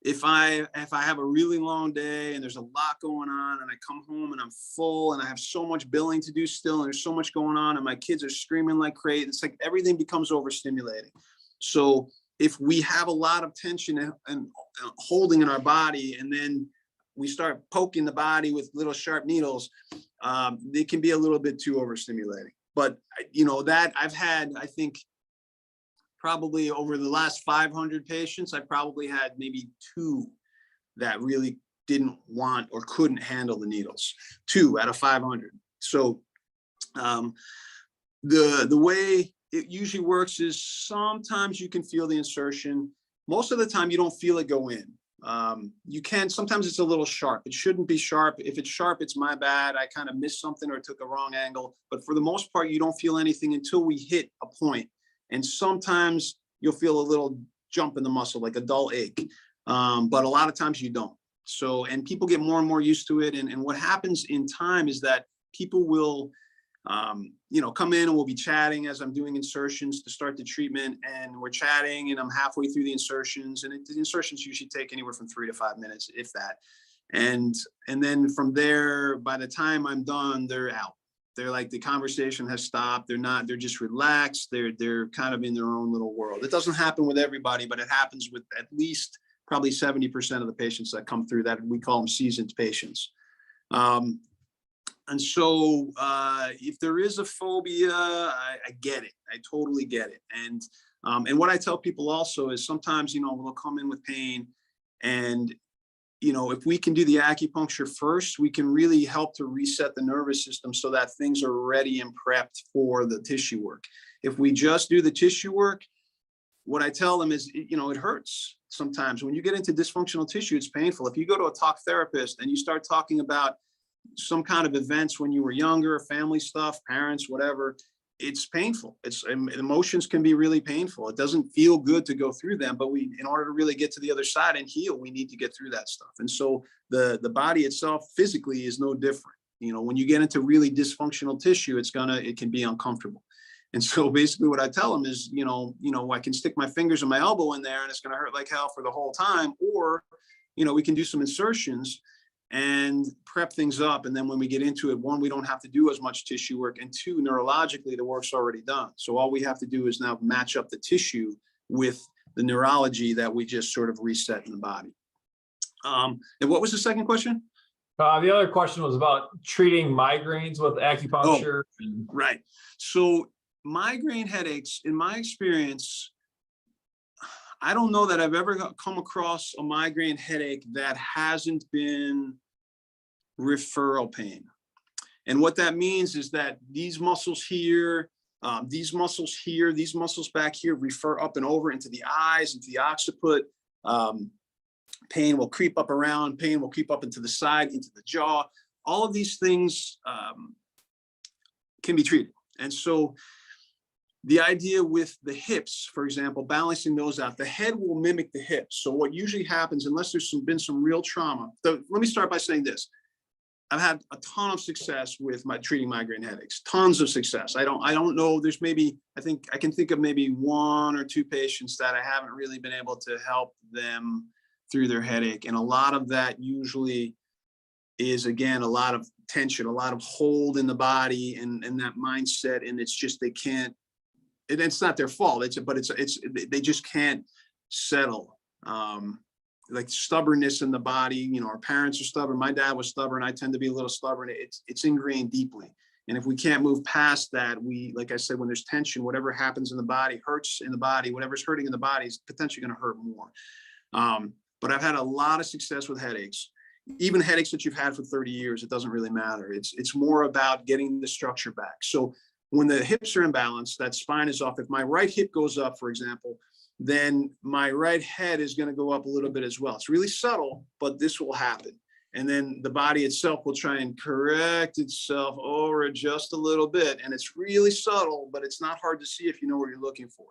if I have a really long day and there's a lot going on, and I come home and I'm full and I have so much billing to do still, and there's so much going on, and my kids are screaming like crazy, it's like everything becomes overstimulating. So if we have a lot of tension and holding in our body, and then we start poking the body with little sharp needles, they can be a little bit too overstimulating. But, that I've had, I think, probably over the last 500 patients, I probably had maybe 2 that really didn't want or couldn't handle the needles. 2 out of 500. So the way it usually works is sometimes you can feel the insertion. Most of the time you don't feel it go in. You can, sometimes it's a little sharp. It shouldn't be sharp. If it's sharp, it's my bad. I kind of missed something or took a wrong angle. But for the most part, you don't feel anything until we hit a point. And sometimes you'll feel a little jump in the muscle, like a dull ache. But a lot of times you don't. So, and people get more and more used to it. And what happens in time is that people will come in and we'll be chatting as I'm doing insertions to start the treatment, and we're chatting and I'm halfway through the insertions, and the insertions usually take anywhere from 3 to 5 minutes, if that. And then from there, by the time I'm done, they're out. They're like, the conversation has stopped. They're just relaxed. They're kind of in their own little world. It doesn't happen with everybody, but it happens with at least probably 70% of the patients that come through that. We call them seasoned patients. And so if there is a phobia, I get it. I totally get it. And what I tell people also is sometimes, we'll come in with pain, and if we can do the acupuncture first, we can really help to reset the nervous system so that things are ready and prepped for the tissue work. If we just do the tissue work, what I tell them is, it hurts sometimes. When you get into dysfunctional tissue, it's painful. If you go to a talk therapist and you start talking about some kind of events when you were younger, family stuff, parents, whatever, it's painful. Emotions can be really painful. It doesn't feel good to go through them, but in order to really get to the other side and heal, we need to get through that stuff. And so the body itself physically is no different. When you get into really dysfunctional tissue, it can be uncomfortable. And so basically what I tell them is, I can stick my fingers and my elbow in there and it's going to hurt like hell for the whole time. Or, we can do some insertions and prep things up. And then when we get into it, one, we don't have to do as much tissue work. And two, neurologically, the work's already done. So all we have to do is now match up the tissue with the neurology that we just sort of reset in the body. And what was the second question? The other question was about treating migraines with acupuncture. Oh, right. So migraine headaches, in my experience, I don't know that I've ever come across a migraine headache that hasn't been referral pain. And what that means is that these muscles here, these muscles here, these muscles back here refer up and over into the eyes, into the occiput. Pain will creep up around, pain will creep up into the side, into the jaw. All of these things can be treated. And so the idea with the hips, for example, balancing those out, the head will mimic the hips. So what usually happens, unless there's been some real trauma, let me start by saying this. I've had a ton of success with treating migraine headaches, tons of success. I don't know, there's maybe, I think I can think of maybe 1 or 2 patients that I haven't really been able to help them through their headache. And a lot of that usually is, again, a lot of tension, a lot of hold in the body and that mindset. And it's just, they can't, and it's not their fault. They just can't settle. Like stubbornness in the body. Our parents are stubborn. My dad was stubborn. I tend to be a little stubborn. It's ingrained deeply. And if we can't move past that, like I said, when there's tension, whatever happens in the body hurts in the body. Whatever's hurting in the body is potentially going to hurt more. But I've had a lot of success with headaches. Even headaches that you've had for 30 years, it doesn't really matter. It's more about getting the structure back. So when the hips are imbalanced, that spine is off. If my right hip goes up, for example, then my right head is going to go up a little bit as well. It's really subtle, but this will happen. And then the body itself will try and correct itself or adjust a little bit. And it's really subtle, but it's not hard to see if you know what you're looking for.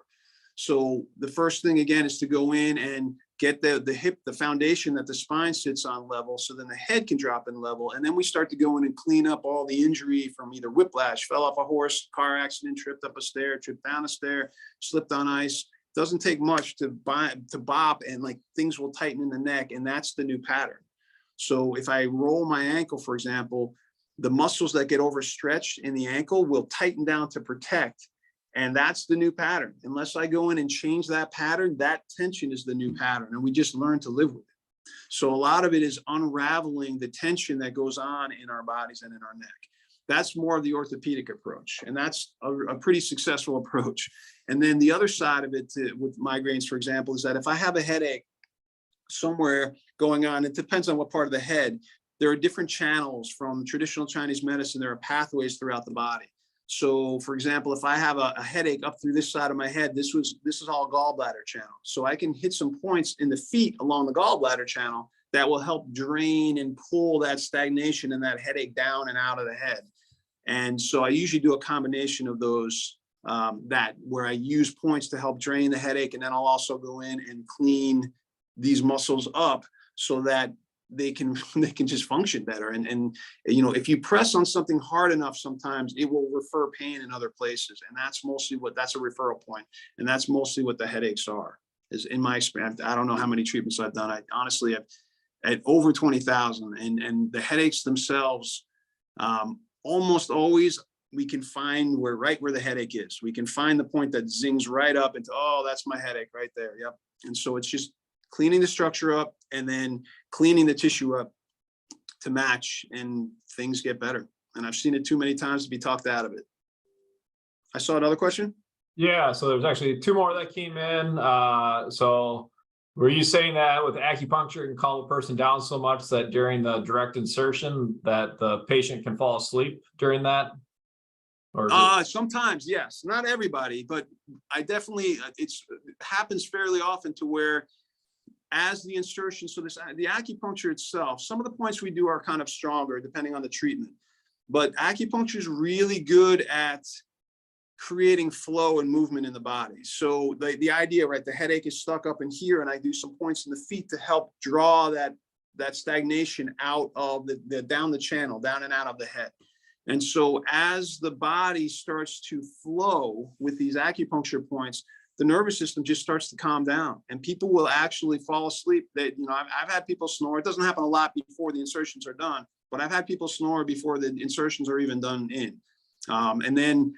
So the first thing, again, is to go in and get the hip, the foundation that the spine sits on level, so then the head can drop in level. And then we start to go in and clean up all the injury from either whiplash, fell off a horse, car accident, tripped up a stair, tripped down a stair, slipped on ice. Doesn't take much to bop, and like things will tighten in the neck, and that's the new pattern. So if I roll my ankle, for example, the muscles that get overstretched in the ankle will tighten down to protect. And that's the new pattern. Unless I go in and change that pattern, that tension is the new pattern. And we just learn to live with it. So a lot of it is unraveling the tension that goes on in our bodies and in our neck. That's more of the orthopedic approach. And that's a pretty successful approach. And then the other side of it with migraines, for example, is that if I have a headache somewhere going on, it depends on what part of the head. There are different channels from traditional Chinese medicine. There are pathways throughout the body. So, for example, if I have a headache up through this side of my head, this is all gallbladder channel. So I can hit some points in the feet along the gallbladder channel that will help drain and pull that stagnation and that headache down and out of the head. And so I usually do a combination of those, where I use points to help drain the headache, and then I'll also go in and clean these muscles up so that they can they can just function better. And you know, if you press on something hard enough, sometimes it will refer pain in other places, and that's mostly what that's a referral point, and that's mostly what the headaches are. Is in my experience, I don't know how many treatments I've done. I honestly have at over 20,000, and the headaches themselves, almost always we can find right where the headache is. We can find the point that zings right up into, oh, that's my headache right there. Yep. And so it's just cleaning the structure up and then cleaning the tissue up to match, and things get better. And I've seen it too many times to be talked out of it. I saw another question. Yeah, so there's actually two more that came in. So were you saying that with acupuncture it can calm the person down so much that during the direct insertion that the patient can fall asleep during that? Or Sometimes, yes, not everybody, but I definitely, it happens fairly often to where as the insertion, so the acupuncture itself, some of the points we do are kind of stronger depending on the treatment, but acupuncture is really good at creating flow and movement in the body. So the idea, right, the headache is stuck up in here, and I do some points in the feet to help draw that stagnation out of the down the channel, down and out of the head. And so as the body starts to flow with these acupuncture points, the nervous system just starts to calm down, and people will actually fall asleep. That, you know, I've had people snore. It doesn't happen a lot before the insertions are done, but I've had people snore before the insertions are even done in. And then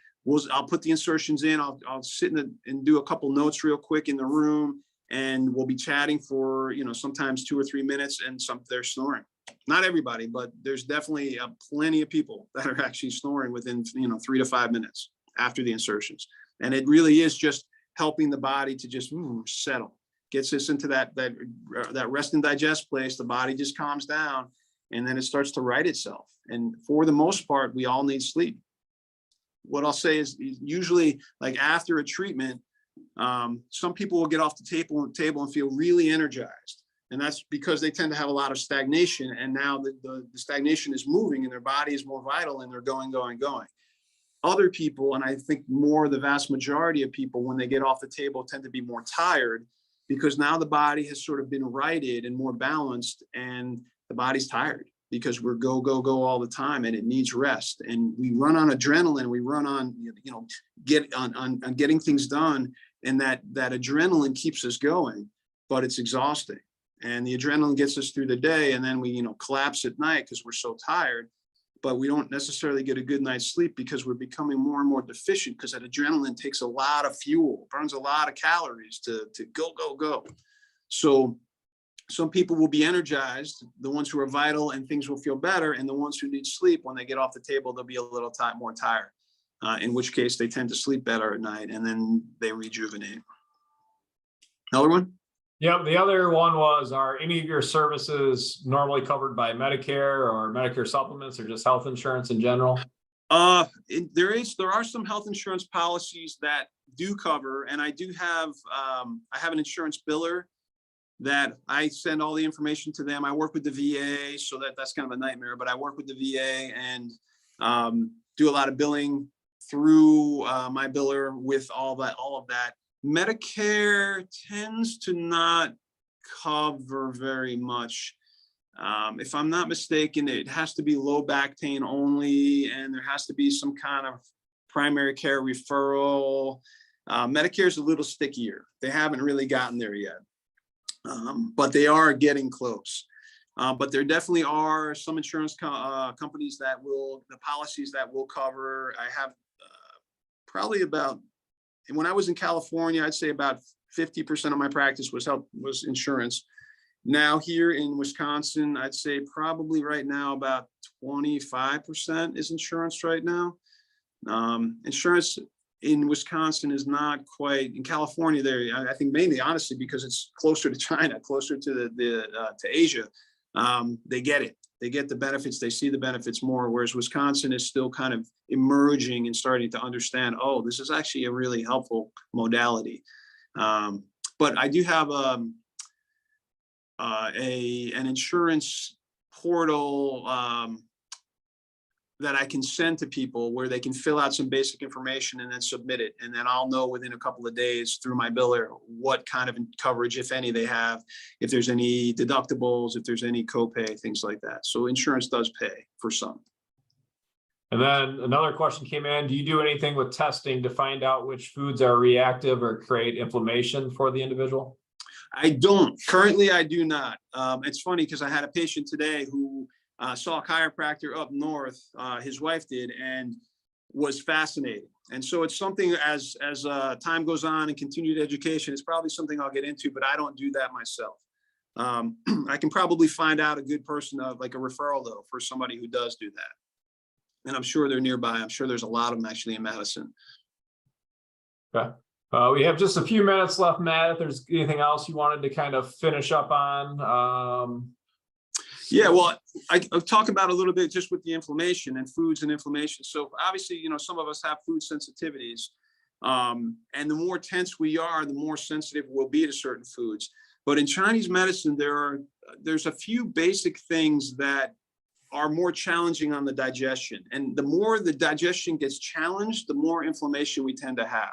I'll put the insertions in. I'll sit and do a couple notes real quick in the room, and we'll be chatting for, you know, sometimes 2 or 3 minutes, and they're snoring. Not everybody, but there's definitely plenty of people that are actually snoring within, you know, 3 to 5 minutes after the insertions. And it really is just helping the body to just settle, gets us into that rest and digest place. The body just calms down, and then it starts to right itself. And for the most part, we all need sleep. What I'll say is usually, like after a treatment, some people will get off the table and feel really energized. And that's because they tend to have a lot of stagnation. And now the stagnation is moving, and their body is more vital, and they're going. Other people, and I think more the vast majority of people, when they get off the table, tend to be more tired, because now the body has sort of been righted and more balanced, and the body's tired because we're go all the time, and it needs rest. And we run on adrenaline, we run on, you know, on getting things done, and that adrenaline keeps us going, but it's exhausting. And the adrenaline gets us through the day, and then we, you know, collapse at night because we're so tired, but we don't necessarily get a good night's sleep because we're becoming more and more deficient, because that adrenaline takes a lot of fuel, burns a lot of calories to go. So some people will be energized, the ones who are vital, and things will feel better. And the ones who need sleep, when they get off the table, they'll be a little more tired, in which case they tend to sleep better at night, and then they rejuvenate. Another one? Yeah, the other one was, are any of your services normally covered by Medicare or Medicare supplements, or just health insurance in general? There are some health insurance policies that do cover, and I do have, I have an insurance biller that I send all the information to them. I work with the VA, so that's kind of a nightmare, but I work with the VA and do a lot of billing through my biller with all of that. Medicare tends to not cover very much. If I'm not mistaken, it has to be low back pain only, and there has to be some kind of primary care referral. Medicare is a little stickier. They haven't really gotten there yet, but they are getting close. But there definitely are some insurance companies that the policies that will cover. I have probably about, and when I was in California, I'd say about 50% of my practice was insurance. Now here in Wisconsin, I'd say probably right now about 25% is insurance right now. Insurance in Wisconsin is not quite, in California there, I think mainly honestly because it's closer to China, closer to to Asia. They get it. They get the benefits, they see the benefits more, whereas Wisconsin is still kind of emerging and starting to understand, oh, this is actually a really helpful modality. But I do have an insurance portal that I can send to people where they can fill out some basic information and then submit it. And then I'll know within a couple of days through my biller what kind of coverage, if any, they have, if there's any deductibles, if there's any copay, things like that. So insurance does pay for some. And then another question came in. Do you do anything with testing to find out which foods are reactive or create inflammation for the individual? I don't. Currently, I do not. It's funny because I had a patient today who saw a chiropractor up north. His wife did, and was fascinated. And so it's something as time goes on and continued education, it's probably something I'll get into, but I don't do that myself. I can probably find out a good person, like a referral though, for somebody who does do that. And I'm sure they're nearby. I'm sure there's a lot of them actually in Madison. Okay. We have just a few minutes left, Matt. If there's anything else you wanted to kind of finish up on. Yeah, well, I'll talk about a little bit just with the inflammation and foods and inflammation. So obviously, some of us have food sensitivities. And the more tense we are, the more sensitive we'll be to certain foods. But in Chinese medicine, there's a few basic things that are more challenging on the digestion. And the more the digestion gets challenged, the more inflammation we tend to have.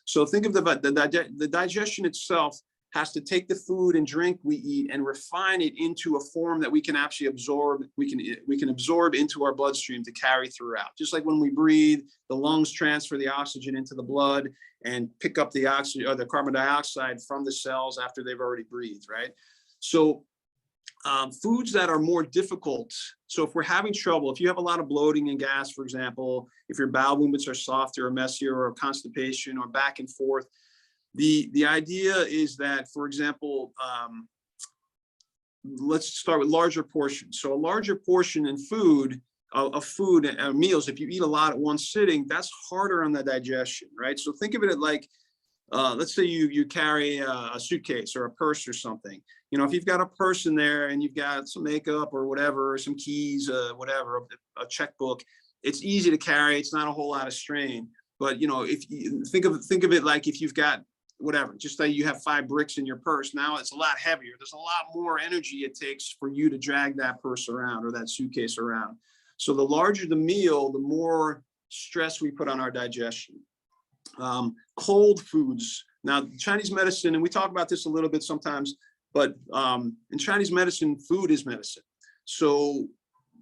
So think of the digestion itself has to take the food and drink we eat and refine it into a form that we can actually absorb. We can absorb into our bloodstream to carry throughout. Just like when we breathe, the lungs transfer the oxygen into the blood and pick up the oxygen or the carbon dioxide from the cells after they've already breathed, right? So foods that are more difficult. So if we're having trouble, if you have a lot of bloating and gas, for example, if your bowel movements are softer or messier or constipation or back and forth, the idea is that, for example, let's start with larger portions. So a larger portion in food, of food and meals, if you eat a lot at one sitting, that's harder on the digestion, right? So think of it like, let's say you carry a suitcase or a purse or something. If you've got a purse in there and you've got some makeup or whatever, some keys, whatever, a checkbook, it's easy to carry. It's not a whole lot of strain. But if you think of it like if you've got whatever, just say you have 5 bricks in your purse, now it's a lot heavier. There's a lot more energy it takes for you to drag that purse around or that suitcase around. So the larger the meal, the more stress we put on our digestion. Cold foods. Now, Chinese medicine, and we talk about this a little bit sometimes, but in Chinese medicine, food is medicine. So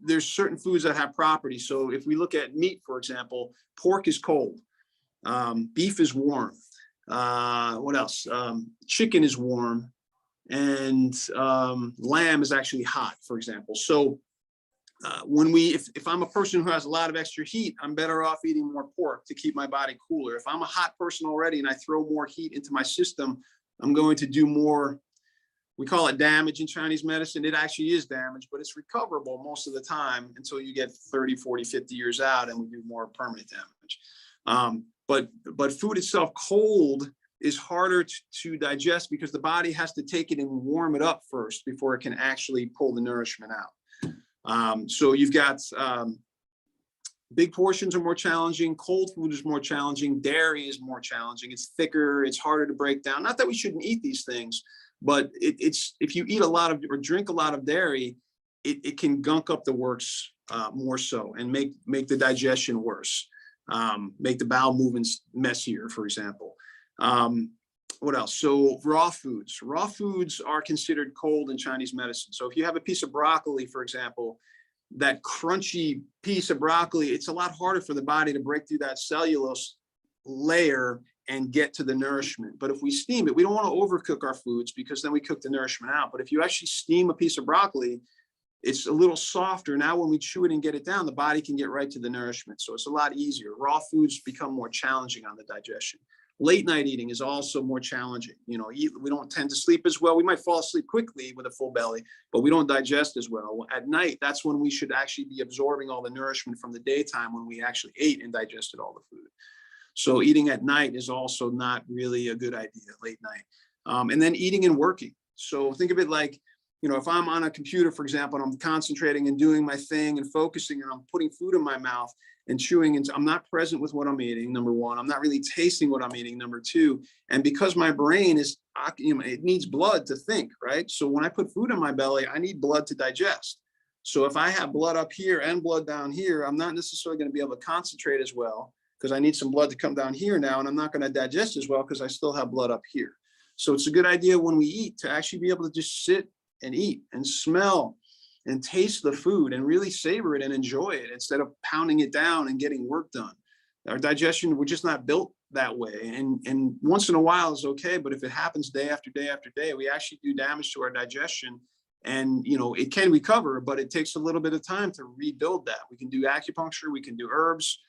there's certain foods that have properties. So if we look at meat, for example, pork is cold, beef is warm. What else? Chicken is warm, and lamb is actually hot, for example. So if I'm a person who has a lot of extra heat, I'm better off eating more pork to keep my body cooler. If I'm a hot person already and I throw more heat into my system, I'm going to do more. We call it damage in Chinese medicine. It actually is damage, but it's recoverable most of the time until you get 30, 40, 50 years out and we do more permanent damage. But food itself, cold, is harder to digest because the body has to take it and warm it up first before it can actually pull the nourishment out. So you've got big portions are more challenging. Cold food is more challenging. Dairy is more challenging. It's thicker. It's harder to break down. Not that we shouldn't eat these things, but it's if you eat a lot of or drink a lot of dairy, it can gunk up the works more so and make the digestion worse. Make the bowel movements messier, for example. What else? So raw foods. Raw foods are considered cold in Chinese medicine. So if you have a piece of broccoli, for example, that crunchy piece of broccoli, it's a lot harder for the body to break through that cellulose layer and get to the nourishment. But if we steam it, we don't want to overcook our foods because then we cook the nourishment out. But if you actually steam a piece of broccoli, it's a little softer. Now, when we chew it and get it down, the body can get right to the nourishment. So it's a lot easier. Raw foods become more challenging on the digestion. Late night eating is also more challenging. We don't tend to sleep as well. We might fall asleep quickly with a full belly, but we don't digest as well. At night, that's when we should actually be absorbing all the nourishment from the daytime when we actually ate and digested all the food. So eating at night is also not really a good idea, late night. And then eating and working. So think of it like, if I'm on a computer, for example, and I'm concentrating and doing my thing and focusing and I'm putting food in my mouth and chewing, and I'm not present with what I'm eating, number one. I'm not really tasting what I'm eating, number two. And because my brain is, it needs blood to think, right? So when I put food in my belly, I need blood to digest. So if I have blood up here and blood down here, I'm not necessarily going to be able to concentrate as well because I need some blood to come down here now, and I'm not going to digest as well because I still have blood up here. So it's a good idea when we eat to actually be able to just sit and eat and smell and taste the food and really savor it and enjoy it instead of pounding it down and getting work done. Our digestion, we're just not built that way. And once in a while is okay, but if it happens day after day after day, we actually do damage to our digestion. And, you know, it can recover, but it takes a little bit of time to rebuild that. We can do acupuncture, we can do herbs,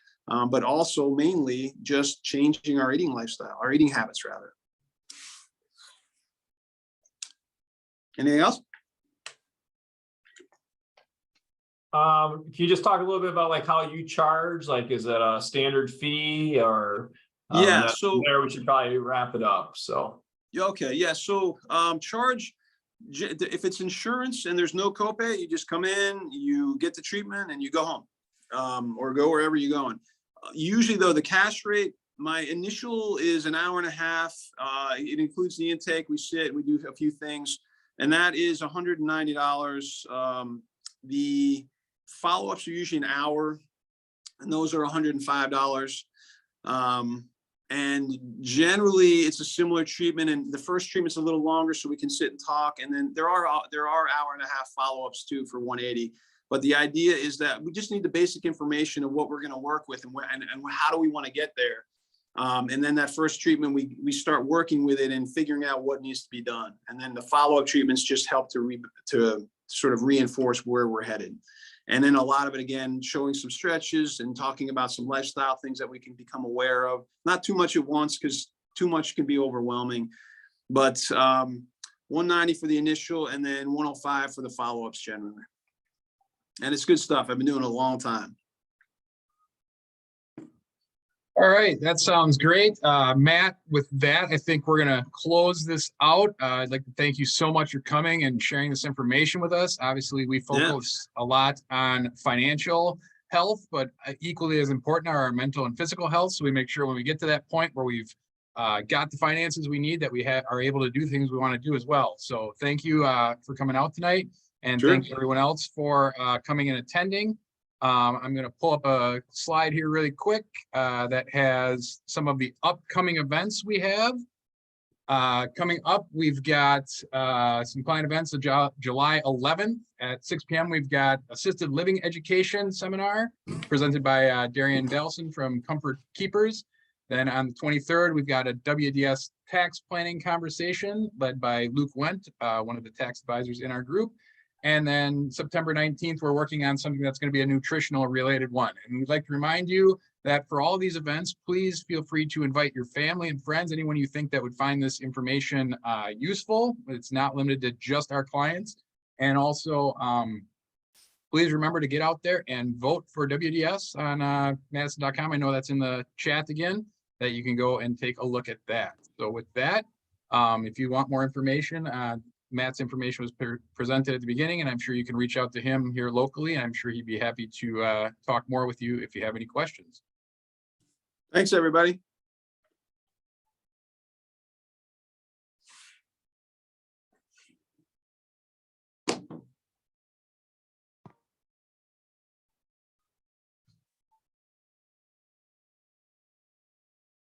but also mainly just changing our eating lifestyle, our eating habits rather. Anything else? Can you just talk a little bit about like how you charge? Like, is it a standard fee or? Yeah, so there we should probably wrap it up. So. Okay, yeah. So charge, if it's insurance and there's no copay, you just come in, you get the treatment, and you go home, or go wherever you're going. Usually, though, the cash rate, my initial is an hour and a half. It includes the intake. We sit, we do a few things, and that is $190. The follow-ups are usually an hour, and those are $105. And generally it's a similar treatment, and the first treatment's a little longer so we can sit and talk. And then there are hour and a half follow-ups too for 180. But the idea is that we just need the basic information of what we're going to work with and how do we want to get there. And then that first treatment, we start working with it and figuring out what needs to be done. And then the follow-up treatments just help to sort of reinforce where we're headed. And then a lot of it, again, showing some stretches and talking about some lifestyle things that we can become aware of. Not too much at once, because too much can be overwhelming. But 190 for the initial, and then 105 for the follow-ups generally. And it's good stuff. I've been doing it a long time. All right, that sounds great. Matt, with that, I think we're going to close this out. I'd like to thank you so much for coming and sharing this information with us. Obviously, we focus a lot on financial health, but equally as important are our mental and physical health. So we make sure when we get to that point where we've got the finances we need, that we are able to do things we want to do as well. So thank you for coming out tonight, and thank everyone else for coming and attending. I'm going to pull up a slide here really quick that has some of the upcoming events we have. Coming up, we've got some client events of July 11th at 6 p.m. We've got Assisted Living Education Seminar presented by Darian Delson from Comfort Keepers. Then on the 23rd, we've got a WDS tax planning conversation led by Luke Wendt, one of the tax advisors in our group. And then September 19th, we're working on something that's going to be a nutritional related one. And we'd like to remind you that for all these events, please feel free to invite your family and friends, anyone you think that would find this information useful. It's not limited to just our clients. And also, please remember to get out there and vote for WDS on Madison.com. I know that's in the chat again, that you can go and take a look at that. So with that, if you want more information, Matt's information was presented at the beginning, and I'm sure you can reach out to him here locally, and I'm sure he'd be happy to talk more with you if you have any questions. Thanks, everybody.